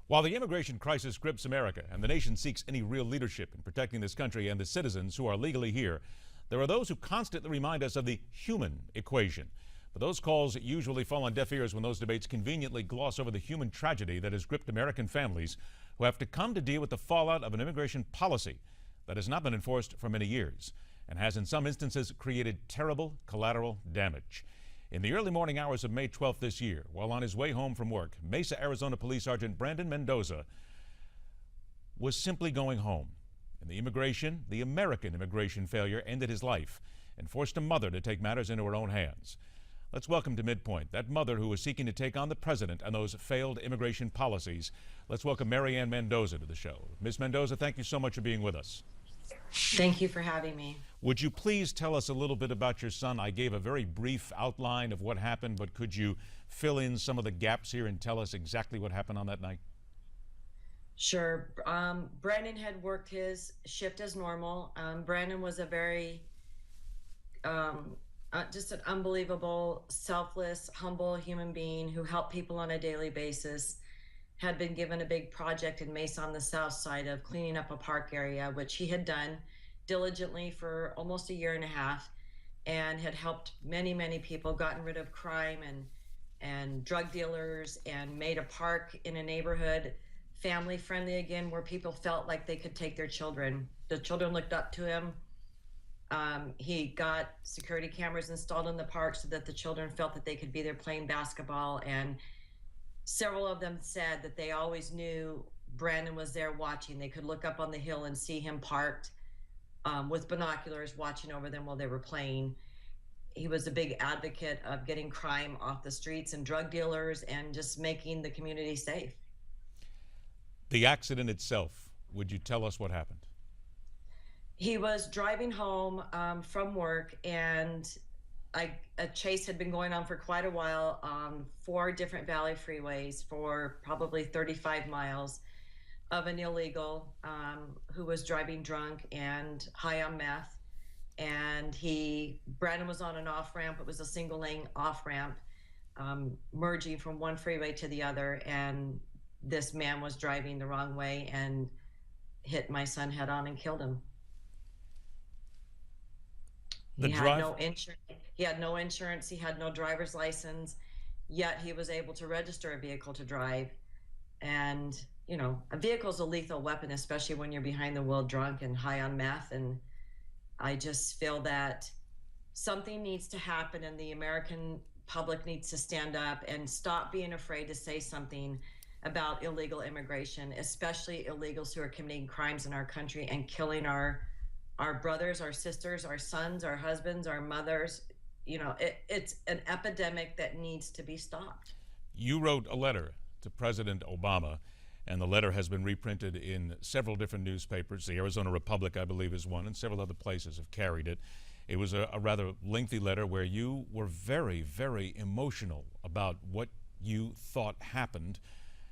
While the immigration crisis grips America and the nation seeks any real leadership in protecting this country and the citizens who are legally here, there are those who constantly remind us of the human equation. But those calls usually fall on deaf ears when those debates conveniently gloss over the human tragedy that has gripped American families who have to come to deal with the fallout of an immigration policy that has not been enforced for many years and has in some instances created terrible collateral damage. In the early morning hours of May 12th this year, while on his way home from work, Mesa, Arizona Police Sergeant Ann Mendoza was simply going home. And the American immigration failure ended his life and forced a mother to take matters into her own hands. Let's welcome to MidPoint that mother who was seeking to take on the president and those failed immigration policies. Let's welcome Ann Mendoza to the show. Ms. Mendoza, thank you so much for being with us. Thank you for having me. Would you please tell us a little bit about your son? I gave a very brief outline of what happened, but could you fill in some of the gaps here and tell us exactly what happened on that night? Sure. Brandon had worked his shift as normal. Brandon was a very, just an unbelievable, selfless, humble human being who helped people on a daily basis. Had been given a big project in Mesa on the south side of cleaning up a park area, which he had done diligently for almost a year and a half, and had helped many, many people, gotten rid of crime and drug dealers, and made a park in a neighborhood family friendly again, where people felt like they could take their children. The children looked up to him. He got security cameras installed in the park so that the children felt that they could be there playing basketball, and several of them said that they always knew Brandon was there watching. They could look up on the hill and see him parked with binoculars watching over them while they were playing. He was a big advocate of getting crime off the streets and drug dealers and just making the community safe. The accident itself, would you tell us what happened? He was driving home from work, and a chase had been going on for quite a while on 4 different valley freeways for probably 35 miles of an illegal who was driving drunk and high on meth. And Brandon was on an off ramp. It was a single lane off ramp, merging from one freeway to the other. And this man was driving the wrong way and hit my son head on and killed him. He had no insurance. He had no driver's license, yet he was able to register a vehicle to drive. And, you know, a vehicle is a lethal weapon, especially when you're behind the wheel drunk and high on meth. And I just feel that something needs to happen, and the American public needs to stand up and stop being afraid to say something about illegal immigration, especially illegals who are committing crimes in our country and killing our brothers, our sisters, our sons, our husbands, our mothers. You know, it's an epidemic that needs to be stopped. You wrote a letter to President Obama, and the letter has been reprinted in several different newspapers. The Arizona Republic, I believe, is one, and several other places have carried it. It was a rather lengthy letter where you were very, very emotional about what you thought happened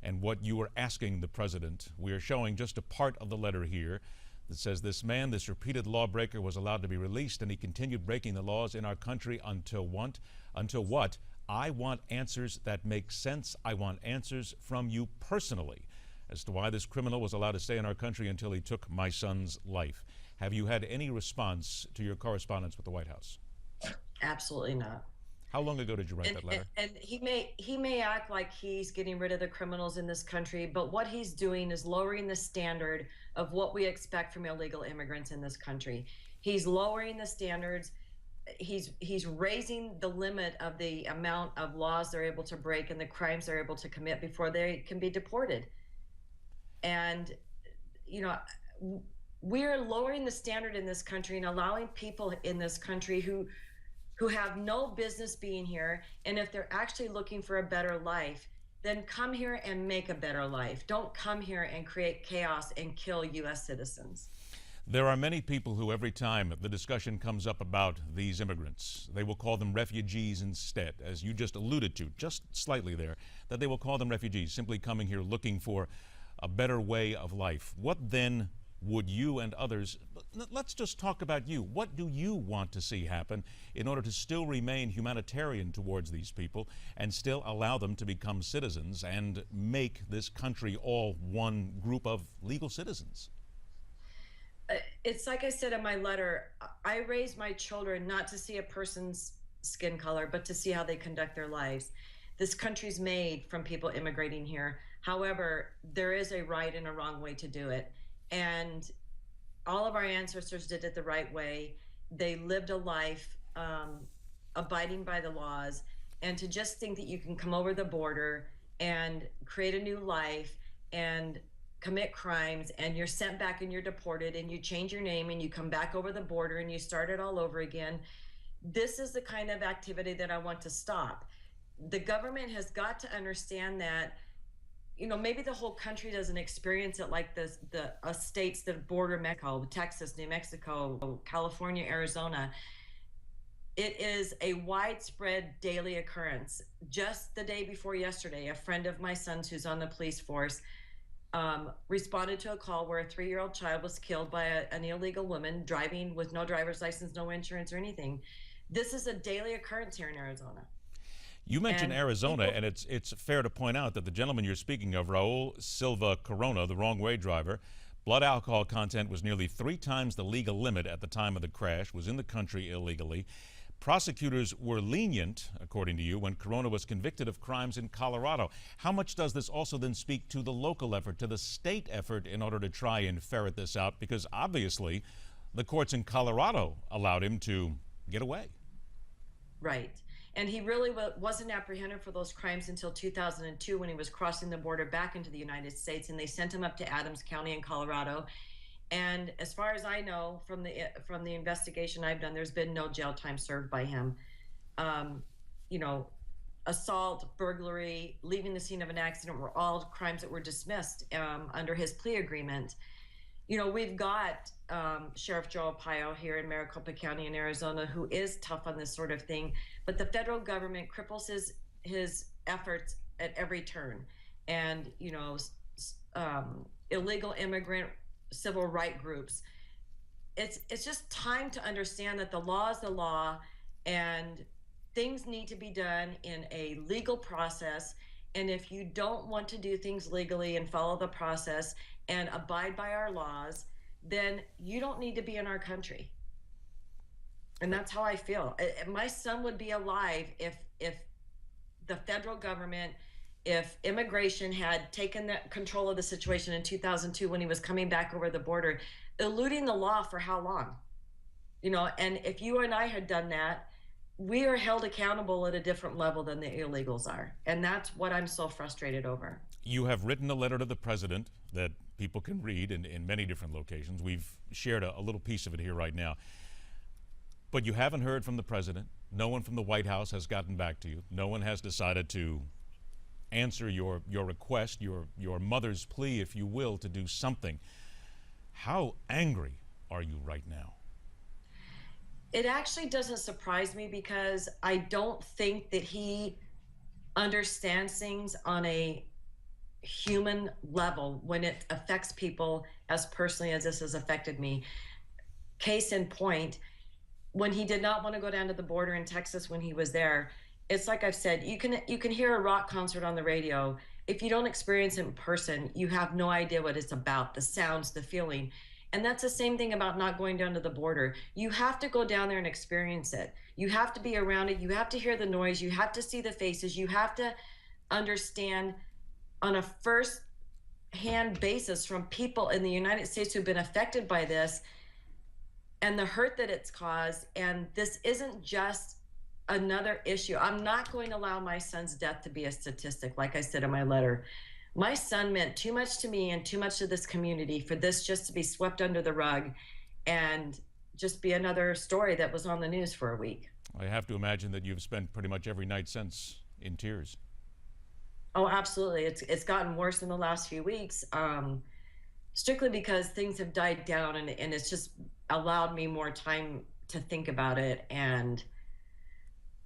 and what you were asking the president. We are showing just a part of the letter here. It says, "This man, this repeated lawbreaker, was allowed to be released, and he continued breaking the laws in our country until what? I want answers that make sense. I want answers from you personally as to why this criminal was allowed to stay in our country until he took my son's life." Have you had any response to your correspondence with the White House? Absolutely not. How long ago did you write that letter? And he may act like he's getting rid of the criminals in this country, but what he's doing is lowering the standard of what we expect from illegal immigrants in this country. He's lowering the standards. He's raising the limit of the amount of laws they're able to break and the crimes they're able to commit before they can be deported. And, you know, we're lowering the standard in this country and allowing people in this country who have no business being here, and if they're actually looking for a better life, then come here and make a better life. Don't come here and create chaos and kill U.S. citizens. There are many people who, every time the discussion comes up about these immigrants, they will call them refugees instead, as you just alluded to, just slightly there, that they will call them refugees, simply coming here looking for a better way of life. What then would you and others, let's just talk about you. What do you want to see happen in order to still remain humanitarian towards these people and still allow them to become citizens and make this country all one group of legal citizens? It's like I said in my letter, I raise my children not to see a person's skin color, but to see how they conduct their lives. This country's made from people immigrating here. However, there is a right and a wrong way to do it. And all of our ancestors did it the right way. They lived a life abiding by the laws. And to just think that you can come over the border and create a new life and commit crimes and you're sent back and you're deported and you change your name and you come back over the border and you start it all over again. This is the kind of activity that I want to stop. The government has got to understand that, you know, maybe the whole country doesn't experience it like this, the states that border Mexico, Texas, New Mexico, California, Arizona. It is a widespread daily occurrence. Just the day before yesterday, a friend of my son's who's on the police force responded to a call where a 3-year-old child was killed by an illegal woman driving with no driver's license, no insurance or anything. This is a daily occurrence here in Arizona. You mentioned Arizona, and it's fair to point out that the gentleman you're speaking of, Raul Silva Corona, the wrong-way driver, blood alcohol content was nearly 3 times the legal limit at the time of the crash, was in the country illegally. Prosecutors were lenient, according to you, when Corona was convicted of crimes in Colorado. How much does this also then speak to the local effort, to the state effort in order to try and ferret this out? Because obviously the courts in Colorado allowed him to get away. Right. And he really wasn't apprehended for those crimes until 2002 when he was crossing the border back into the United States, and they sent him up to Adams County in Colorado. And as far as I know from the investigation I've done, there's been no jail time served by him. You know, assault, burglary, leaving the scene of an accident were all crimes that were dismissed under his plea agreement. You know, we've got Sheriff Joe Arpaio here in Maricopa County in Arizona who is tough on this sort of thing, but the federal government cripples his efforts at every turn. And, you know, illegal immigrant civil rights groups. It's just time to understand that the law is the law and things need to be done in a legal process. And if you don't want to do things legally and follow the process and abide by our laws, then you don't need to be in our country. And that's how I feel. My son would be alive if the federal government, if immigration had taken the control of the situation in 2002 when he was coming back over the border, eluding the law for how long? You know, and if you and I had done that, we are held accountable at a different level than the illegals are. And that's what I'm so frustrated over. You have written a letter to the president that people can read in many different locations. We've shared a little piece of it here right now. But you haven't heard from the president. No one from the White House has gotten back to you. No one has decided to answer your request, your mother's plea, if you will, to do something. How angry are you right now? It actually doesn't surprise me because I don't think that he understands things on a human level when it affects people as personally as this has affected me. Case in point, when he did not want to go down to the border in Texas when he was there, it's like I've said, you can hear a rock concert on the radio. If you don't experience it in person, you have no idea what it's about, the sounds, the feeling. And that's the same thing about not going down to the border. You have to go down there and experience it. You have to be around it. You have to hear the noise. You have to see the faces. You have to understand on a first-hand basis from people in the United States who've been affected by this and the hurt that it's caused. And this isn't just another issue. I'm not going to allow my son's death to be a statistic, like I said in my letter. My son meant too much to me and too much to this community for this just to be swept under the rug and just be another story that was on the news for a week. I have to imagine that you've spent pretty much every night since in tears. Oh, absolutely. It's gotten worse in the last few weeks, strictly because things have died down and it's just allowed me more time to think about it. And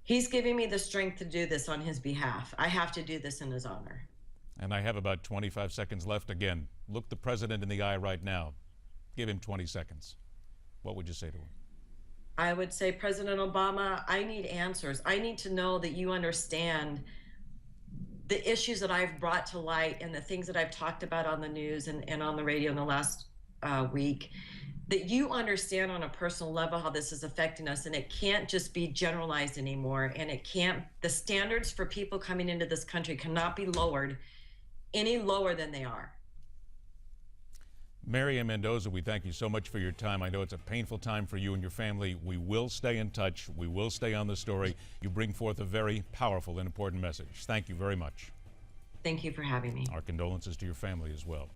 he's giving me the strength to do this on his behalf. I have to do this in his honor. And I have about 25 seconds left. Again, look the president in the eye right now. Give him 20 seconds. What would you say to him? I would say, President Obama, I need answers. I need to know that you understand the issues that I've brought to light and the things that I've talked about on the news and on the radio in the last week, that you understand on a personal level how this is affecting us, and it can't just be generalized anymore. And it can't, the standards for people coming into this country cannot be lowered any lower than they are. Ann Mendoza, we thank you so much for your time. I know it's a painful time for you and your family. We will stay in touch. We will stay on the story. You bring forth a very powerful and important message. Thank you very much. Thank you for having me. Our condolences to your family as well.